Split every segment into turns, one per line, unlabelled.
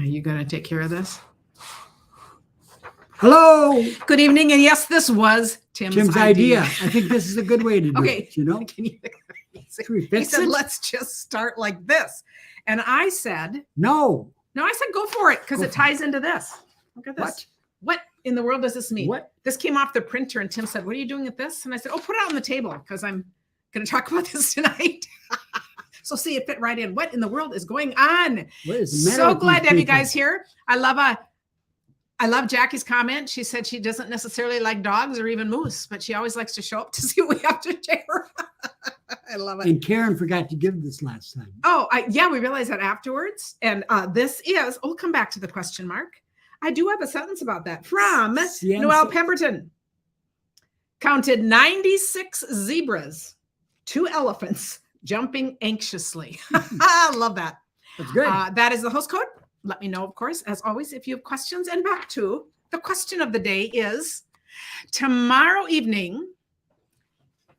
Are you going to take care of this?
Hello.
Good evening. And yes, this was Tim's idea.
I think this is a good way to do it, you know?
Can you,
He
said, let's just start like this. And I said,
no,
I said, go for it, because it ties into this. Look at this. What in the world does this mean?
What?
This came off the printer, and Tim said, what are you doing with this? And I said, oh, put it on the table, because I'm going to talk about this tonight. So see, it fit right in. What in the world is going on? So glad to have you guys here. I love Jackie's comment. She said she doesn't necessarily like dogs or even moose, but she always likes to show up to see what we have to share. I love it.
And Karen forgot to give this last time.
Oh, yeah, we realized that afterwards. And this is, we'll come back to the question mark. I do have a sentence about that from Noelle Pemberton. Counted 96 zebras, 2 elephants, jumping anxiously. I love that.
That's good.
That is the host code. Let me know, of course, as always, if you have questions. And back to the question of the day is tomorrow evening.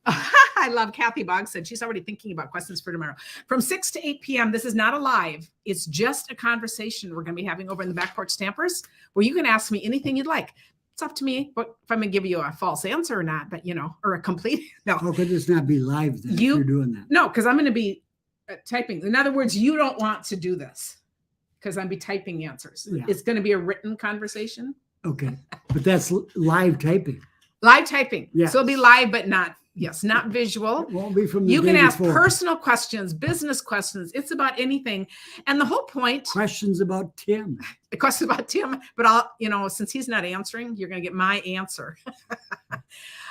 I love Kathy Boggs said she's already thinking about questions for tomorrow. From 6 to 8 p.m. This is not a live. It's just a conversation we're going to be having over in the Back Porch Stampers, where you can ask me anything you'd like. It's up to me if I'm going to give you a false answer or not, but or a complete. No.
How could this not be live then if you're doing that?
No, because I'm going to be typing. In other words, you don't want to do this because I'm be typing answers. Yeah. It's going to be a written conversation.
Okay. But that's live typing.
Live typing.
Yeah.
So it'll be live, but not visual.
It won't be from the
You can ask
before.
personal questions, business questions. It's about anything. And the whole point.
Questions about Tim.
Questions about Tim. But I'll, since he's not answering, you're going to get my answer.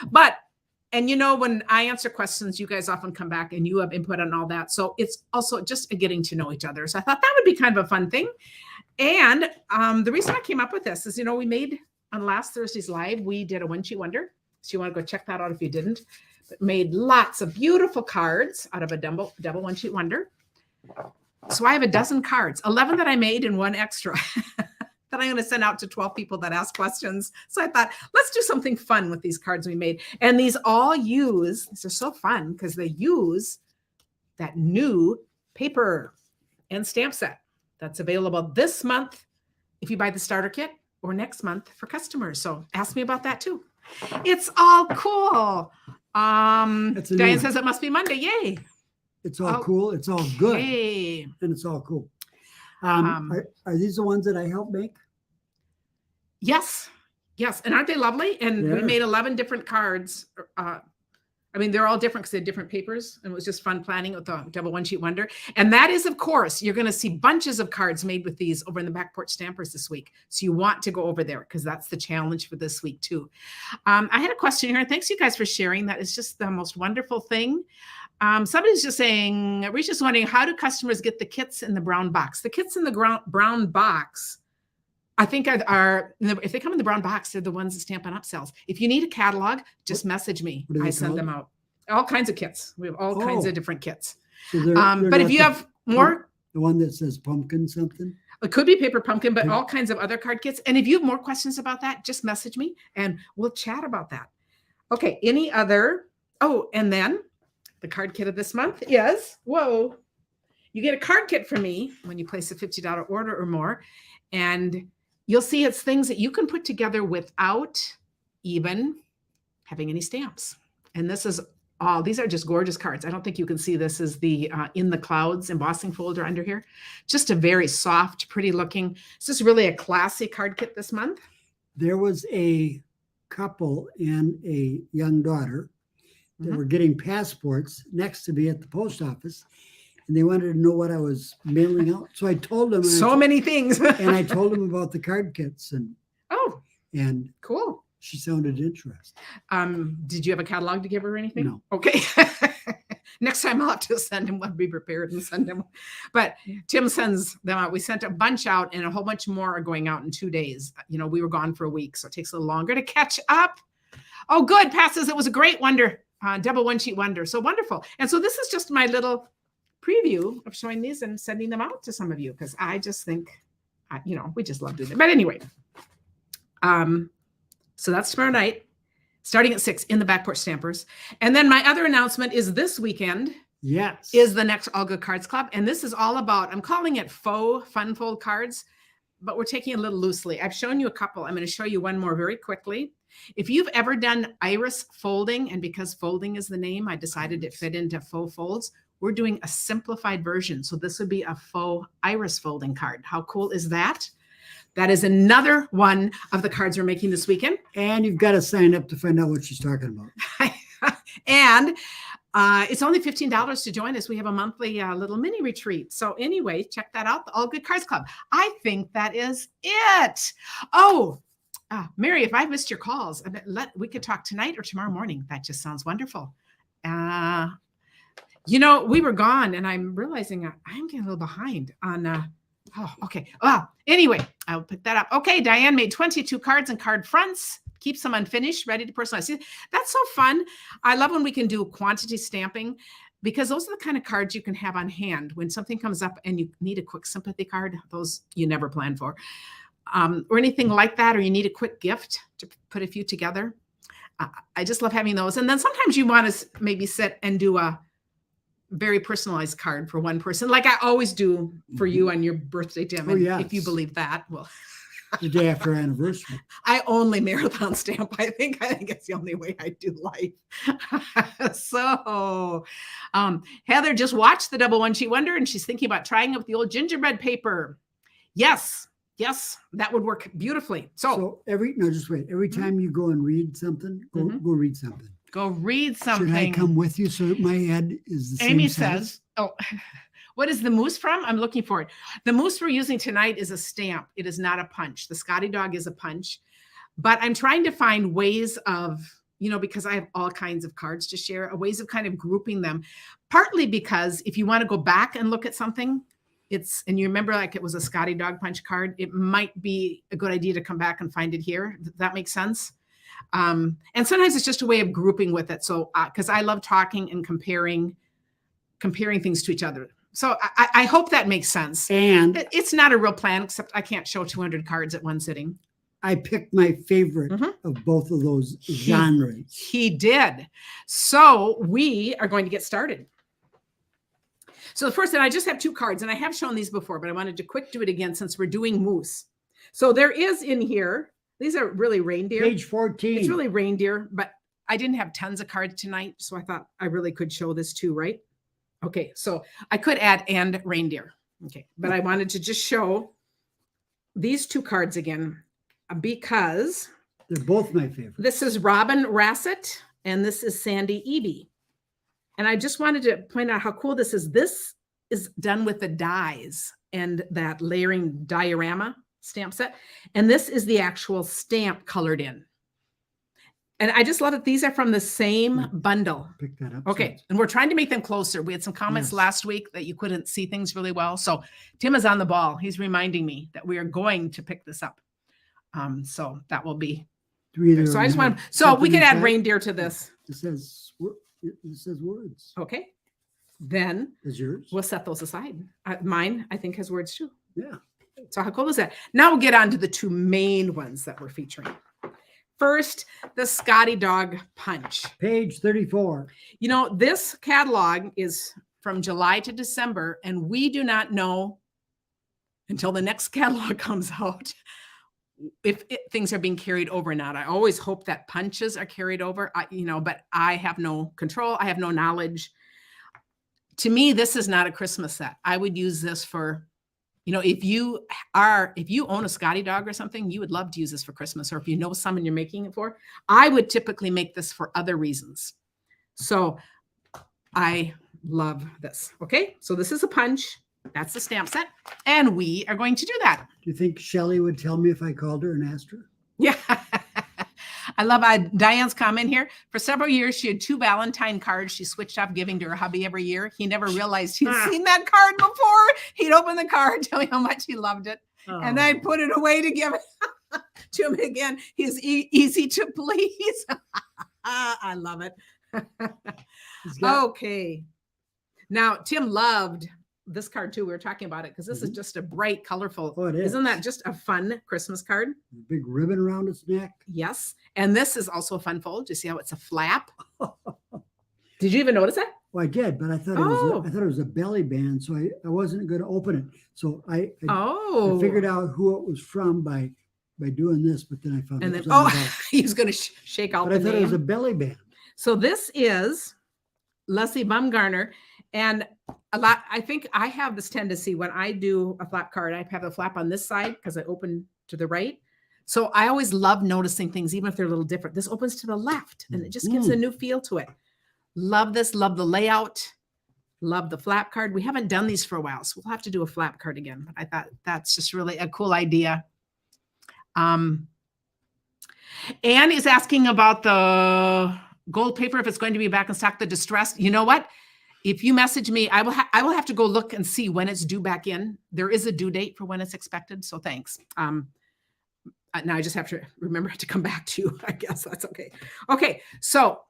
But, and when I answer questions, you guys often come back and you have input on all that. So it's also just a getting to know each other. So I thought that would be kind of a fun thing. And the reason I came up with this is, we made on last Thursday's live, we did a When She Wonder. So you want to go check that out if you didn't. But made lots of beautiful cards out of a double One Sheet Wonder. So I have a dozen cards, 11 that I made and 1 extra that I'm going to send out to 12 people that ask questions. So I thought, let's do something fun with these cards we made. And these all these are so fun because they use that new paper and stamp set that's available this month if you buy the starter kit, or next month for customers. So ask me about that too. It's all cool. Diane says it must be Monday. Yay.
It's all cool. It's all good.
Yay.
And it's all cool. Are these the ones that I helped make?
Yes. Yes. And aren't they lovely? And we made 11 different cards. They're all different because they had different papers. And it was just fun planning with the double One Sheet Wonder. And that is, of course, you're going to see bunches of cards made with these over in the Back Porch Stampers this week. So you want to go over there because that's the challenge for this week too. I had a question here. Thanks you guys for sharing. That is just the most wonderful thing. Somebody's just saying, we're just wondering, how do customers get the kits in the brown box? The kits in the brown box, I think are if they come in the brown box, they're the ones that Stampin' Up! Sells. If you need a catalog, just message me. I send them out. All kinds of kits. We have all kinds of different kits. So but if you have more,
the one that says pumpkin something,
it could be paper pumpkin, but all kinds of other card kits. And if you have more questions about that, just message me and we'll chat about that. Okay. Any other? Oh, and then the card kit of this month is, you get a card kit from me when you place a $50 order or more. And you'll see it's things that you can put together without even having any stamps. And these are just gorgeous cards. I don't think you can see this is the In the Clouds embossing folder under here. Just a very soft, pretty looking. This is really a classy card kit this month.
There was a couple and a young daughter that were getting passports next to me at the post office. And they wanted to know what I was mailing out. So I told them.
Many things.
And I told them about the card kits. And
cool.
She sounded interested.
Did you have a catalog to give her or anything?
No.
Okay. Next time I'll have to send him. I'll be prepared and send him. But Tim sends them out. We sent a bunch out and a whole bunch more are going out in 2 days. We were gone for a week, so it takes a little longer to catch up. Oh, good. Pat says it was a great wonder. Double One Sheet Wonder. So wonderful. And so this is just my little preview of showing these and sending them out to some of you because I just think, we just love doing it. But anyway, so that's tomorrow night, starting at 6 in the Back Porch Stampers. And then my other announcement is this weekend.
Yes.
Is the next All Good Cards Club. And this is all about, I'm calling it faux fun fold cards. but we're taking it a little loosely. I've shown you a couple. I'm going to show you one more very quickly. If you've ever done iris folding, and because folding is the name, I decided it fit into faux folds. We're doing a simplified version. So this would be a faux iris folding card. How cool is that? That is another one of the cards we're making this weekend.
And you've got to sign up to find out what she's talking about.
And it's only $15 to join us. We have a monthly little mini retreat. So anyway, check that out, the All Good Cards Club. I think that is it. Oh, Mary, if I missed your calls, we could talk tonight or tomorrow morning. That just sounds wonderful. We were gone, and I'm realizing I'm getting a little behind on. Okay. Well, anyway, I'll put that up. Okay, Diane made 22 cards and card fronts. Keeps them unfinished, ready to personalize. See, that's so fun. I love when we can do quantity stamping, because those are the kind of cards you can have on hand when something comes up and you need a quick sympathy card. Those you never plan for, or anything like that, or you need a quick gift to put a few together. I just love having those. And then sometimes you want to maybe sit and do a very personalized card for one person, like I always do for you on your birthday, Tim.
Oh, yes.
If you believe that, well,
the day after our anniversary.
I only marathon stamp. I think it's the only way I do life. So Heather just watched the Double One Sheet Wonder, and she's thinking about trying it with the old gingerbread paper. Yes, that would work beautifully. So
every time you go and read something, go read something.
Go read something.
Should I come with you so that my head is the same
Amy
size?
says, what is the moose from? I'm looking for it. The moose we're using tonight is a stamp. It is not a punch. The Scottie dog is a punch. But I'm trying to find ways of, because I have all kinds of cards to share, ways of kind of grouping them. Partly because if you want to go back and look at something, and you remember like it was a Scottie dog punch card, it might be a good idea to come back and find it here. Does that make sense? And sometimes it's just a way of grouping with it. So, because I love talking and comparing things to each other. So I hope that makes sense.
And
it's not a real plan, except I can't show 200 cards at one sitting.
I picked my favorite of both of those genres.
He did. So we are going to get started. So the first, and I just have 2 cards, and I have shown these before, but I wanted to quick do it again since we're doing moose. So there is in here, these are really reindeer.
Page 14.
It's really reindeer, but I didn't have tons of cards tonight, so I thought I really could show this too, right? Okay, so I could add and reindeer. Okay, but I wanted to just show these 2 cards again because
they're both my favorite.
This is Robin Rassett and this is Sandy Eby. And I just wanted to point out how cool this is. This is done with the dies and that layering diorama stamp set. And this is the actual stamp colored in. And I just love it. These are from the same bundle.
Pick that up.
Okay. And we're trying to make them closer. We had some comments last week that you couldn't see things really well. So Tim is on the ball. He's reminding me that we are going to pick this up. So that will be. So I just want to, so we can add reindeer to this.
It says words.
Okay. Then
is yours.
We'll set those aside. Mine, I think, has words too.
Yeah.
So how cool is that? Now we'll get on to the 2 main ones that we're featuring. First, the Scottie Dog Punch.
Page 34.
This catalog is from July to December, and we do not know until the next catalog comes out if things are being carried over or not. I always hope that punches are carried over, but I have no control. I have no knowledge. To me, this is not a Christmas set. I would use this for, if you own a Scottie dog or something, you would love to use this for Christmas, or if you know someone you're making it for. I would typically make this for other reasons. So I love this. Okay, so this is a punch. That's the stamp set. And we are going to do that.
Do you think Shelly would tell me if I called her and asked her?
Yeah. I love Diane's comment here. For several years, she had 2 Valentine cards she switched off giving to her hubby every year. He never realized he'd seen that card before. He'd open the card, tell me how much he loved it. And then put it away to give it to him again. He's easy to please. I love it. Okay. Now, Tim loved this card too. We were talking about it because this is just a bright, colorful.
Oh, it is.
Isn't that just a fun Christmas card?
Big ribbon around its neck.
Yes. And this is also a fun fold. You see how it's a flap? Did you even notice that?
Well, I did, but I thought
Oh.
I thought it was a belly band, so I wasn't going to open it. So I
Oh.
figured out who it was from by doing this, but then I found
And
it
then,
was on the
oh,
back.
he was going to shake out
But I
the
thought it was a
name.
belly band.
So this is Leslie Bumgarner. And I think I have this tendency when I do a flap card, I have the flap on this side because I open to the right. So I always love noticing things, even if they're a little different. This opens to the left and it just gives a new feel to it. Love this, love the layout, love the flap card. We haven't done these for a while, so we'll have to do a flap card again. But I thought that's just really a cool idea. Anne is asking about the gold paper, if it's going to be back in stock, the distressed. You know what? If you message me, I will have to go look and see when it's due back in. There is a due date for when it's expected, so thanks. Now I just have to remember to come back to you. I guess that's okay. Okay, so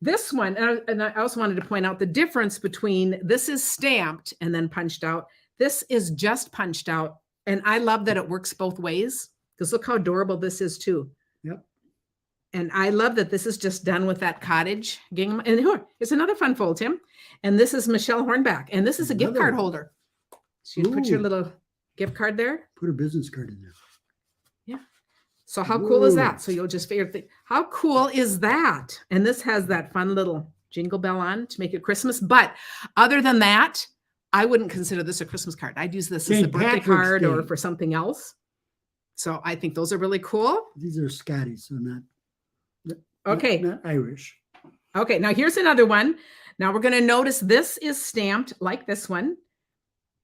this one, and I also wanted to point out the difference between this is stamped and then punched out. This is just punched out, and I love that it works both ways because look how adorable this is too.
Yep.
And I love that this is just done with that cottage gingham. And here, it's another fun fold, Tim. And this is Michelle Hornback. And this is a gift card holder. So you put your little gift card there.
Put a business card in there.
Yeah. So how cool is that? So you'll just figure, how cool is that? And this has that fun little jingle bell on to make it Christmas. But other than that, I wouldn't consider this a Christmas card. I'd use this as a birthday card or for something else. So I think those are really cool.
These are Scotties, so not
okay.
Not Irish.
Okay, now here's another one. Now we're going to notice this is stamped like this one.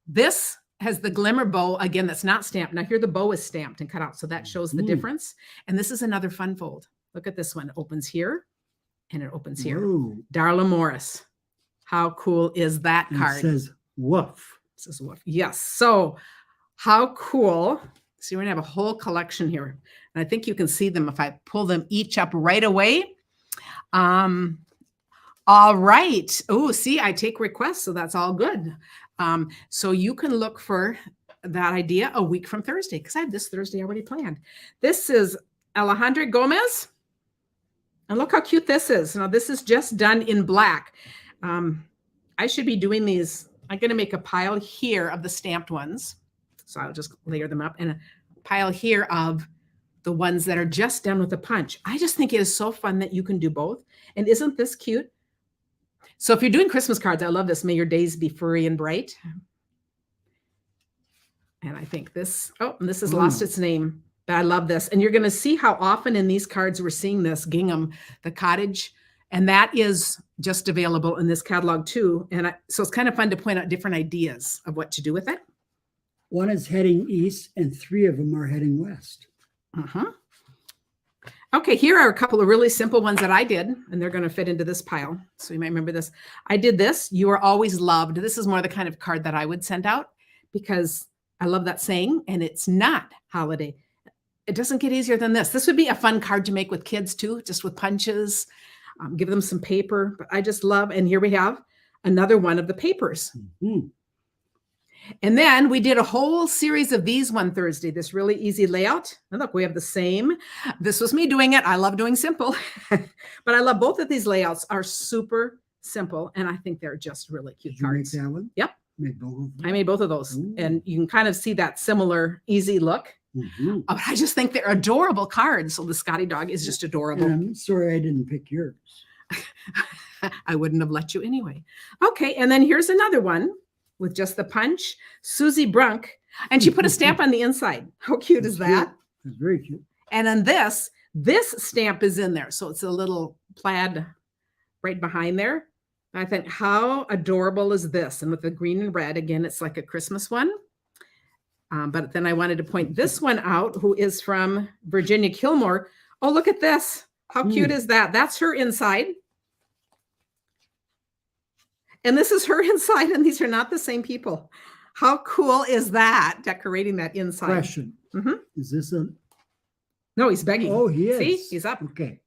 This has the glimmer bow, again, that's not stamped. Now here the bow is stamped and cut out, so that shows the difference. And this is another fun fold. Look at this one. It opens here and it opens here.
Whoa.
Darla Morris. How cool is that card?
It says woof.
It says woof. Yes. So how cool. See, we're going to have a whole collection here. And I think you can see them if I pull them each up right away. All right. Oh, see, I take requests, so that's all good. So you can look for that idea a week from Thursday, because I have this Thursday already planned. This is Alejandra Gomez. And look how cute this is. Now, this is just done in black. I should be doing these. I'm going to make a pile here of the stamped ones. So I'll just layer them up, and a pile here of the ones that are just done with a punch. I just think it is so fun that you can do both. And isn't this cute? So if you're doing Christmas cards, I love this. May your days be furry and bright. And I think this, and this has lost its name, but I love this. And you're going to see how often in these cards we're seeing this gingham, the cottage, and that is just available in this catalog too. And so it's kind of fun to point out different ideas of what to do with it.
One is heading east and 3 of them are heading west.
Okay, here are a couple of really simple ones that I did, and they're going to fit into this pile. So you might remember this. I did this. You are always loved. This is more the kind of card that I would send out because I love that saying, and it's not holiday. It doesn't get easier than this. This would be a fun card to make with kids too, just with punches, give them some paper. But I just love, and here we have another one of the papers. And then we did a whole series of these one Thursday, this really easy layout. And look, we have the same. This was me doing it. I love doing simple, but I love both of these layouts are super simple. And I think they're just really cute cards.
Did you make that one?
Yep.
Made both of them?
I made both of those.
Ooh.
And you can kind of see that similar easy look. But I just think they're adorable cards. So the Scottie dog is just adorable.
And I'm sorry I didn't pick yours.
I wouldn't have let you anyway. Okay. And then here's another one with just the punch, Susie Brunk, and she put a stamp on the inside. How cute is that?
It's very cute.
And then this stamp is in there. So it's a little plaid right behind there. I think, how adorable is this? And with the green and red, again, it's like a Christmas one. But then I wanted to point this one out, who is from Virginia Kilmore. Oh, look at this. How cute is that? That's her inside. And this is her inside, and these are not the same people. How cool is that, decorating that inside?
Question. Is this a...
No, he's begging.
Oh, he is.
See, he's up.
Okay.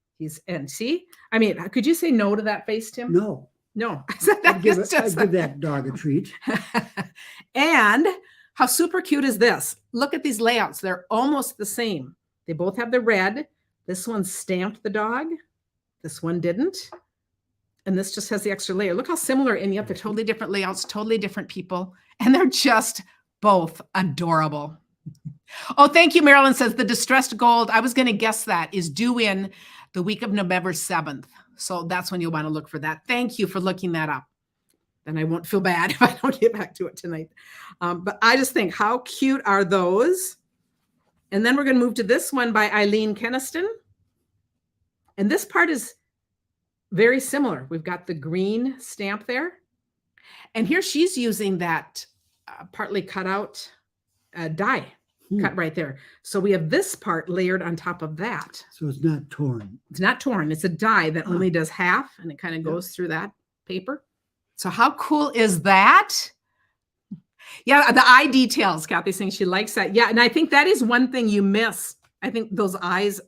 And see, I mean, could you say no to that face, Tim?
No.
No. I said that
I'd give that dog a treat.
And how super cute is this? Look at these layouts. They're almost the same. They both have the red. This one stamped the dog. This one didn't. And this just has the extra layer. Look how similar, and yet they're totally different layouts, totally different people. And they're just both adorable. Oh, thank you. Marilyn says the distressed gold. I was going to guess that is due in the week of November 7th. So that's when you'll want to look for that. Thank you for looking that up. Then I won't feel bad if I don't get back to it tonight. But I just think, how cute are those? And then we're going to move to this one by Eileen Keniston. And this part is very similar. We've got the green stamp there. And here she's using that partly cut out die cut right there. So we have this part layered on top of that.
So it's not torn.
It's not torn. It's a die that only does half, and it kind of goes through that paper. So how cool is that? Yeah, the eye details. Kathy's saying she likes that. Yeah, and I think that is one thing you miss. I think those eyes,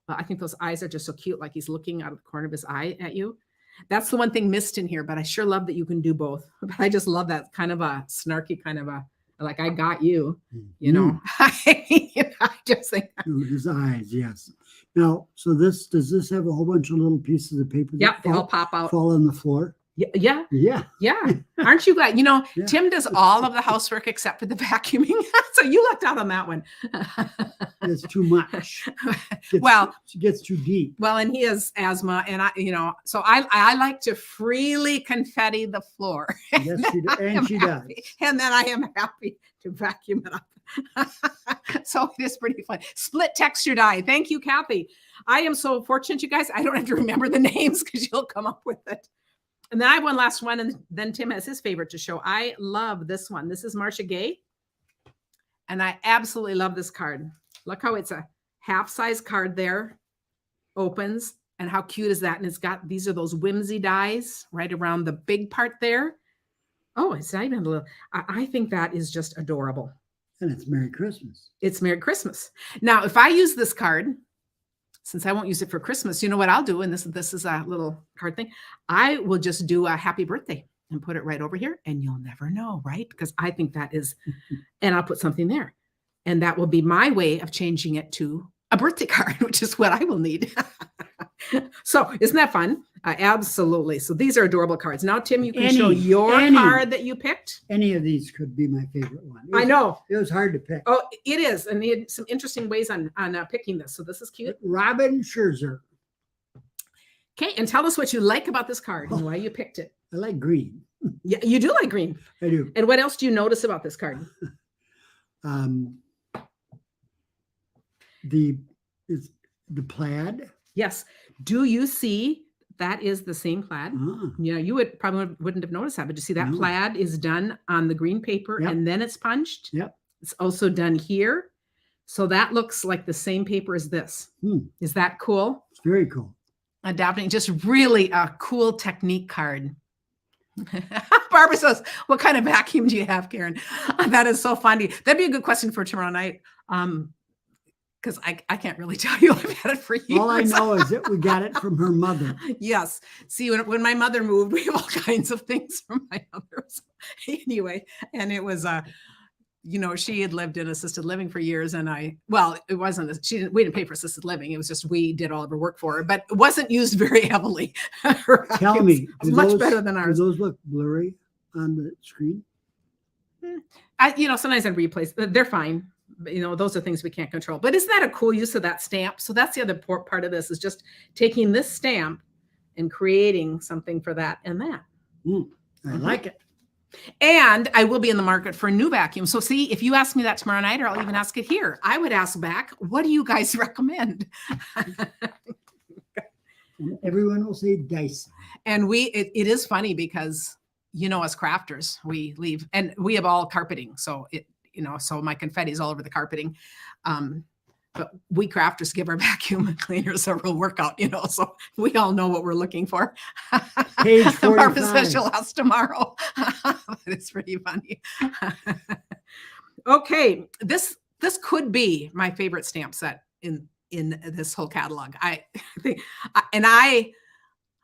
I think those eyes are just so cute, like he's looking out of the corner of his eye at you. That's the one thing missed in here, but I sure love that you can do both. But I just love that kind of a snarky kind of a, like, I got you, you know. I just think.
His eyes, yes. Now, so does this have a whole bunch of little pieces of paper?
Yeah, they all pop out.
Fall on the floor?
Yeah.
Yeah.
Yeah. Aren't you glad? You know, Tim does all of the housework except for the vacuuming. So you lucked out on that one.
It's too much. She gets too deep.
Well, and he has asthma, and so I like to freely confetti the floor.
Yes, she does.
And then I am happy to vacuum it up. So it is pretty fun. Split texture die. Thank you, Kathy. I am so fortunate, you guys. I don't have to remember the names because you'll come up with it. And then I have one last one, and then Tim has his favorite to show. I love this one. This is Marcia Gay, and I absolutely love this card. Look how it's a half-size card there, opens, and how cute is that? And it's got, these are those whimsy dies right around the big part there. Oh, it's not even a little, I think that is just adorable.
And it's Merry Christmas.
It's Merry Christmas. Now, if I use this card, since I won't use it for Christmas, you know what I'll do? And this is a little card thing. I will just do a happy birthday and put it right over here, and you'll never know, right? Because I think that is, and I'll put something there. And that will be my way of changing it to a birthday card, which is what I will need. So isn't that fun? Absolutely. So these are adorable cards. Now, Tim, you can show your card that you picked.
Any of these could be my favorite one.
I know.
It was hard to pick.
Oh, it is. And he had some interesting ways on picking this. So this is cute.
Robin Scherzer.
Okay. And tell us what you like about this card and why you picked it.
I like green.
Yeah, you do like green.
I do.
And what else do you notice about this card?
The plaid.
Yes. Do you see that is the same plaid? Yeah, you wouldn't have noticed that, but you see that plaid is done on the green paper and then it's punched.
Yep.
It's also done here. So that looks like the same paper as this. Is that cool?
It's very cool.
Adapting, just really a cool technique card. Barbara says, what kind of vacuum do you have, Karen? That is so funny. That'd be a good question for tomorrow night. Because I can't really tell you. I've had it for years.
All I know is that we got it from her mother.
Yes. See, when my mother moved, we have all kinds of things from my mother. So anyway, and it was, she had lived in assisted living for years, and we didn't pay for assisted living. It was just, we did all of her work for her, but it wasn't used very heavily.
Tell me,
it's much better than ours.
Do those look blurry on the screen?
Sometimes I replace, they're fine. Those are things we can't control. But isn't that a cool use of that stamp? So that's the other part of this, is just taking this stamp and creating something for that and that.
I like it.
And I will be in the market for a new vacuum. So see, if you ask me that tomorrow night, or I'll even ask it here, I would ask back, what do you guys recommend?
Everyone will say Dyson.
And it is funny because, as crafters, we leave, and we have all carpeting. So so my confetti is all over the carpeting. But we crafters give our vacuum cleaners a real workout, so we all know what we're looking for.
Page 45.
Barbara says she'll ask tomorrow. It's pretty funny. Okay, this could be my favorite stamp set in this whole catalog. I think, and I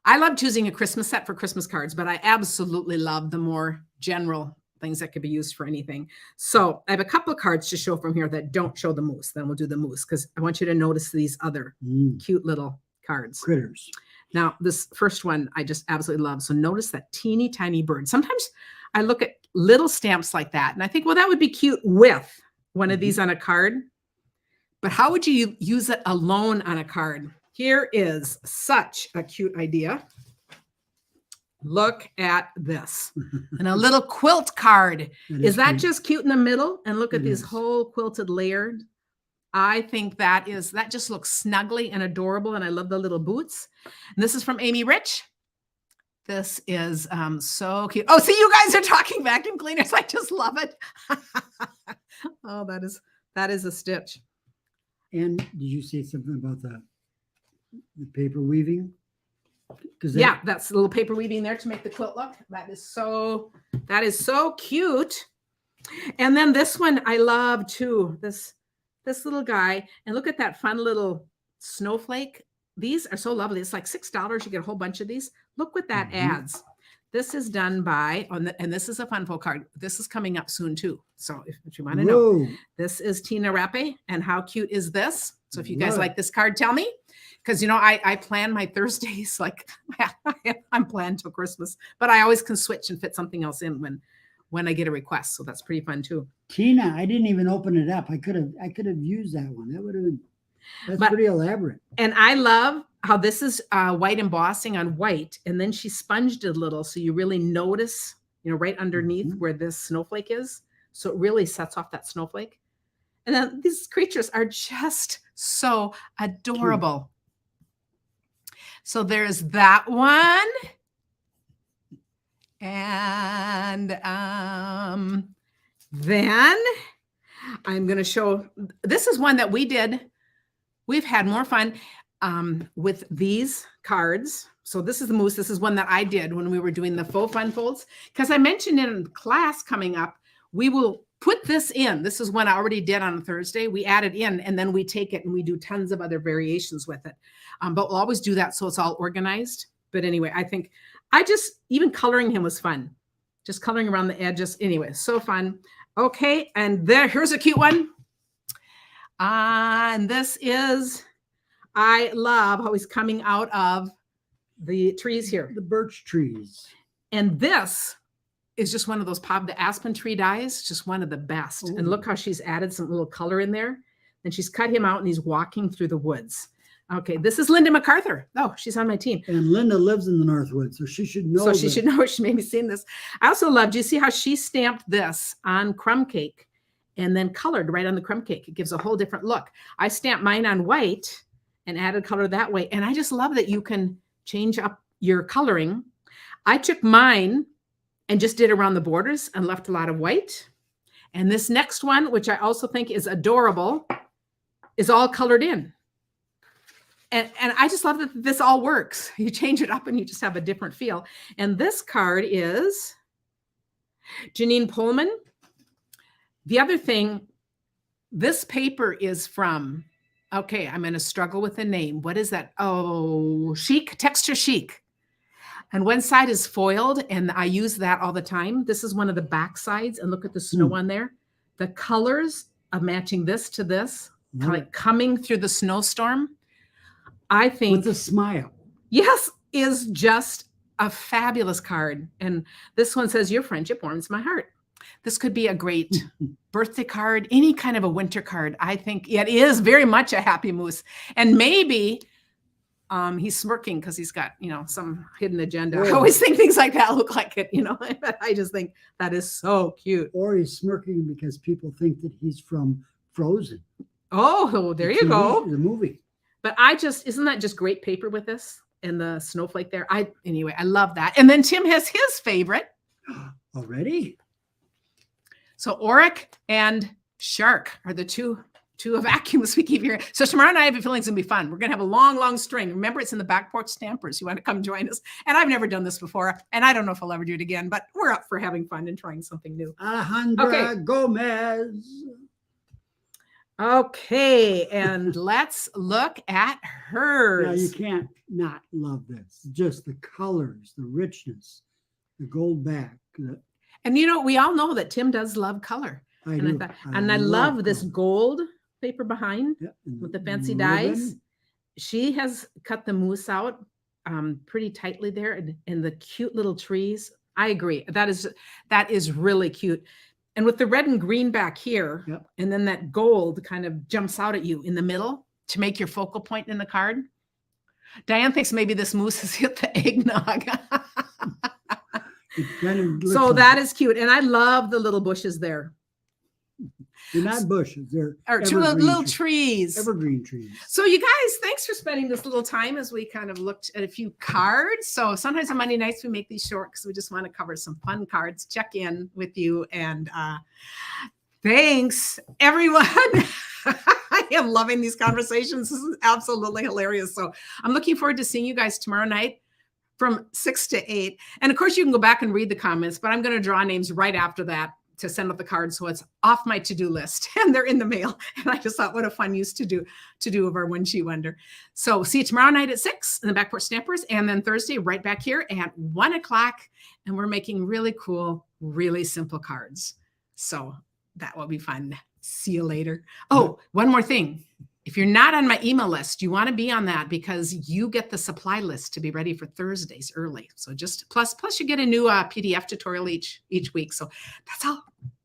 love choosing a Christmas set for Christmas cards, but I absolutely love the more general things that could be used for anything. So I have a couple of cards to show from here that don't show the moose. Then we'll do the moose, because I want you to notice these other cute little cards.
Critters.
Now, this first one I just absolutely love. So notice that teeny tiny bird. Sometimes I look at little stamps like that and I think, well, that would be cute with one of these on a card. But how would you use it alone on a card? Here is such a cute idea. Look at this. And a little quilt card. Is that
cute.
just cute in the middle? And look at
It
these
is.
whole quilted layered. I think that just looks snuggly and adorable. And I love the little boots. And this is from Amy Rich. This is so cute. Oh, see, you guys are talking vacuum cleaners. I just love it. Oh, that is a stitch.
And did you say something about the paper weaving?
Yeah, that's a little paper weaving there to make the quilt look. That is so cute. And then this one I love too. This little guy. And look at that fun little snowflake. These are so lovely. It's like $6. You get a whole bunch of these. Look what that adds. This is done by, and this is a fun full card. This is coming up soon too. So if you want to know, this is Tina Rappe. And how cute is this? So if you guys like this card, tell me. Because, you know, I plan my Thursdays like I'm planned till Christmas, but I always can switch and fit something else in when I get a request. So that's pretty fun too.
Tina, I didn't even open it up. I could have used that one. That would have been, that's pretty elaborate.
And I love how this is white embossing on white. And then she sponged it a little. So you really notice, you know, right underneath where this snowflake is. So it really sets off that snowflake. And then these creatures are just so adorable. Cute. So there's that one. And then I'm going to show, this is one that we did. We've had more fun with these cards. So this is the moose. This is one that I did when we were doing the faux fun folds. Because I mentioned in class coming up, we will put this in. This is one I already did on Thursday. We add it in and then we take it and we do tons of other variations with it. But we'll always do that so it's all organized. But anyway, I think even coloring him was fun. Just coloring around the edges. Anyway, so fun. Okay, and here's a cute one. And this is, I love how he's coming out of the trees here.
The birch trees.
And this is just one of those the aspen tree dies, just one of the best. Ooh. And look how she's added some little color in there. And she's cut him out and he's walking through the woods. Okay, this is Linda Mcarthur. Oh, she's on my team.
And Linda lives in the Northwoods, so she should know.
So she should know. She may be seeing this. I also love, do you see how she stamped this on crumb cake and then colored right on the crumb cake? It gives a whole different look. I stamped mine on white and added color that way. And I just love that you can change up your coloring. I took mine and just did around the borders and left a lot of white. And this next one, which I also think is adorable, is all colored in. And I just love that this all works. You change it up and you just have a different feel. And this card is Janine Pullman. The other thing, this paper is from, okay, I'm going to struggle with the name. What is that? Oh, Chic, Texture Chic. And one side is foiled, and I use that all the time. This is one of the back sides, and look at the snow on there. The colors of matching this to this, like coming through the snowstorm. I think
with a smile.
Yes, is just a fabulous card. And this one says, your friendship warms my heart. This could be a great birthday card, any kind of a winter card. I think it is very much a happy moose. And maybe he's smirking because he's got, you know, some hidden agenda. I always think things like that look like it, you know. But I just think that is so cute.
Or he's smirking because people think that he's from Frozen.
Oh, there you go.
The movie.
But isn't that just great paper with this and the snowflake there? Anyway, I love that. And then Tim has his favorite.
Already?
So Auric and Shark are the two vacuums we keep hearing. So tomorrow night I have a feeling it's gonna be fun. We're gonna have a long string. Remember, it's in the Back Porch Stampers. You want to come join us? And I've never done this before, and I don't know if I'll ever do it again, but we're up for having fun and trying something new.
Alejandra Gomez.
Okay, and let's look at hers.
Now, you can't not love this. Just the colors, the richness, the gold back.
And you know, we all know that Tim does love color. I love this gold paper behind with the fancy dies. She has cut the moose out. pretty tightly there, and the cute little trees. I agree. That is really cute. And with the red and green back here,
Yep.
and then that gold kind of jumps out at you in the middle to make your focal point in the card. Diane thinks maybe this moose has hit the eggnog.
It kind of looks
So
like
that
it.
is cute. And I love the little bushes there.
They're not bushes. They're
Or two
evergreen
little
trees.
trees.
Evergreen trees.
So you guys, thanks for spending this little time as we kind of looked at a few cards. So sometimes on Monday nights we make these short because we just want to cover some fun cards, check in with you. And thanks, everyone. I am loving these conversations. This is absolutely hilarious. So I'm looking forward to seeing you guys tomorrow night from 6 to 8. And of course, you can go back and read the comments, but I'm going to draw names right after that to send out the cards. So it's off my to-do list and they're in the mail. And I just thought what a fun use to do of our One Sheet Wonder. So see you tomorrow night at 6 in the Backport Snappers. And then Thursday right back here at 1 o'clock. And we're making really cool, really simple cards. So that will be fun. See you later. Oh, one more thing. If you're not on my email list, you want to be on that because you get the supply list to be ready for Thursdays early. So just plus you get a new PDF tutorial each week. So that's all.